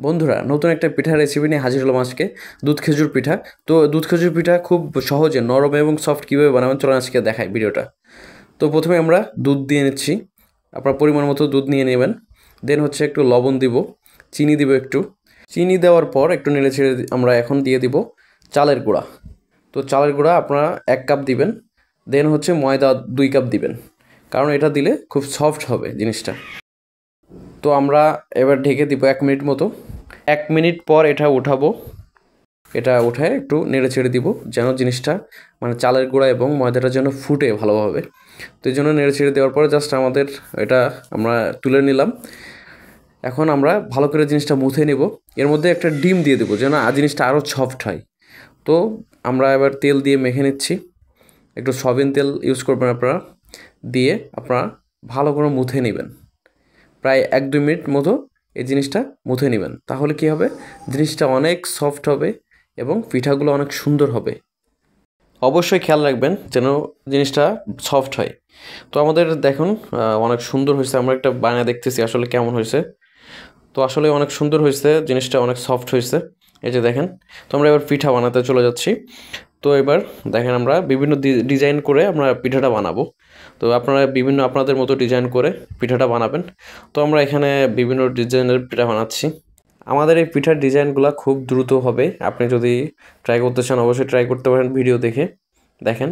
বন্ধুরা নতুন একটা পিঠার রেসিপি নিয়ে হাজির হলাম আজকে। দুধ খেজুর পিঠা। তো দুধ খেজুর পিঠা খুব সহজে নরম এবং সফট কীভাবে বানাবেন চলুন আজকে দেখাই ভিডিওটা। তো প্রথমে আমরা দুধ দিয়ে নিচ্ছি। আপনার পরিমাণ মতো দুধ নিয়ে নেবেন। দেন হচ্ছে একটু লবণ দিব, চিনি দিব একটু। চিনি দেওয়ার পর একটু নেড়ে ছেড়ে আমরা এখন দিয়ে দিব চালের গুঁড়া। তো চালের গুঁড়া আপনারা 1 কাপ দিবেন। দেন হচ্ছে ময়দা 2 কাপ দিবেন, কারণ এটা দিলে খুব সফট হবে জিনিসটা। তো আমরা এবার ঢেকে দিব 1 মিনিট মতো। 1 মিনিট পর এটা উঠাবো। এটা উঠায় একটু নেড়ে ছেড়ে দিব যেন জিনিসটা মানে চালের গুঁড়া এবং ময়দাটা যেন ফুটে ভালোভাবে। তো এই জন্য নেড়ে ছেড়ে দেওয়ার পরে জাস্ট আমাদের এটা আমরা তুলে নিলাম। এখন আমরা ভালো করে জিনিসটা মুথে নেব। এর মধ্যে একটা ডিম দিয়ে দেবো যেন জিনিসটা আরও সফট হয়। তো আমরা এবার তেল দিয়ে মেখে নিচ্ছি। একটু সয়াবিন তেল ইউজ করবেন আপনারা। দিয়ে আপনারা ভালো করে মুথে নেবেন। প্রায় 1-2 মিনিট মতো এই জিনিসটা মুথে নেবেন। তাহলে কী হবে, জিনিসটা অনেক সফট হবে এবং পিঠাগুলো অনেক সুন্দর হবে। অবশ্যই খেয়াল রাখবেন যেন জিনিসটা সফট হয়। তো আমাদের দেখুন অনেক সুন্দর হয়েছে। আমরা একটা বানিয়ে দেখতেছি আসলে কেমন হয়েছে। তো আসলে অনেক সুন্দর হয়েছে, জিনিসটা অনেক সফট হয়েছে। এই যে দেখেন। তো আমরা এবার পিঠা বানাতে চলে যাচ্ছি। তো এবার দেখেন আমরা বিভিন্ন ডিজাইন করে আমরা পিঠাটা বানাবো। তো আপনারা বিভিন্ন আপনাদের মতো ডিজাইন করে পিঠাটা বানাবেন। তো আমরা এখানে বিভিন্ন ডিজাইনের পিঠা বানাচ্ছি। আমাদের এই পিঠার ডিজাইনগুলো খুব দ্রুত হবে। আপনি যদি ট্রাই করতে চান অবশ্যই ট্রাই করতে পারেন ভিডিও দেখে। দেখেন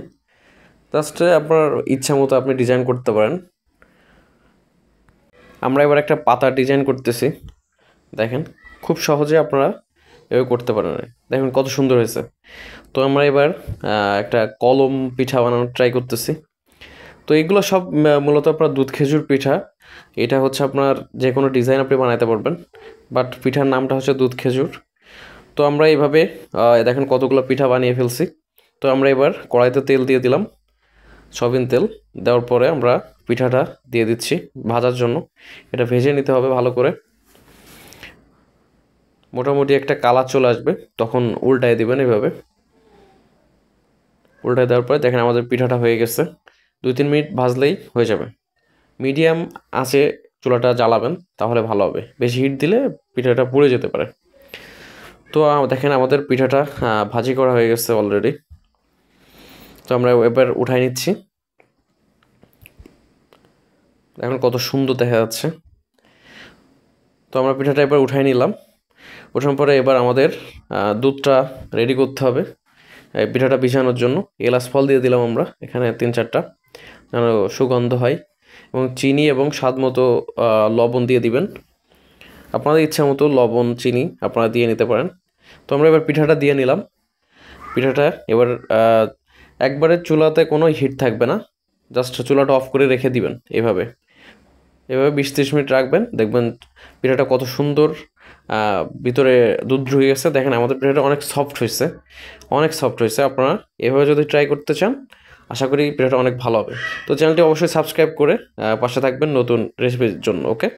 জাস্ট আপনার ইচ্ছা মতো আপনি ডিজাইন করতে পারেন। আমরা এবার একটা পাতা ডিজাইন করতেছি। দেখেন খুব সহজে আপনারা এভাবে করতে পারেন। দেখুন কত সুন্দর হয়েছে। তো আমরা এবার একটা কলম পিঠা বানানোর ট্রাই করতেছি। তো এগুলো সব মূলত আপনার দুধ খেজুর পিঠা। এটা হচ্ছে আপনার যে কোনো ডিজাইন আপনি বানাতে পারবেন, বাট পিঠার নামটা হচ্ছে দুধ খেজুর। তো আমরা এইভাবে দেখেন কতগুলো পিঠা বানিয়ে ফেলছি। তো আমরা এবার কড়াইতে তেল দিয়ে দিলাম, সয়াবিন তেল দেওয়ার পরে আমরা পিঠাটা দিয়ে দিচ্ছি ভাজার জন্য। এটা ভেজে নিতে হবে ভালো করে। মোটামুটি একটা কালার চলে আসবে তখন উল্টায় দিবেন এভাবে। উল্টায় দেওয়ার পরে দেখেন আমাদের পিঠাটা হয়ে গেছে। 2-3 মিনিট ভাজলেই হয়ে যাবে। মিডিয়াম আঁচে চুলাটা জ্বালাবেন, তাহলে ভালো হবে। বেশি হিট দিলে পিঠাটা পুড়ে যেতে পারে। তো দেখেন আমাদের পিঠাটা ভাজি করা হয়ে গেছে অলরেডি। তো আমরা এবার উঠাই নিচ্ছি। এখন কত সুন্দর দেখা যাচ্ছে। তো আমরা পিঠাটা এবার উঠাই নিলাম। ওঠানোর পরে এবার আমাদের দুধটা রেডি করতে হবে পিঠাটা ভিজানোর জন্য। এলাচ ফল দিয়ে দিলাম আমরা এখানে 3-4টা, যেন সুগন্ধ হয়। এবং চিনি এবং স্বাদ মতো লবণ দিয়ে দিবেন। আপনাদের ইচ্ছা মতো লবণ চিনি আপনারা দিয়ে নিতে পারেন। তো আমরা এবার পিঠাটা দিয়ে নিলাম। পিঠাটা এবার একবারে চুলাতে কোনো হিট থাকবে না, জাস্ট চুলাটা অফ করে রেখে দিবেন। এভাবে 20-30 মিনিট রাখবেন, দেখবেন পিঠাটা কত সুন্দর ভিতরে দুধ ঢুকে গেছে। দেখেন আমাদের পিঠাটা অনেক সফট হয়েছে, অনেক সফট হয়েছে। আপনারা এভাবে যদি ট্রাই করতে চান আশা করি পিঠাটা অনেক ভালো হবে। তো চ্যানেলটি অবশ্যই সাবস্ক্রাইব করে পাশে থাকবেন নতুন রেসিপির জন্য। ওকে।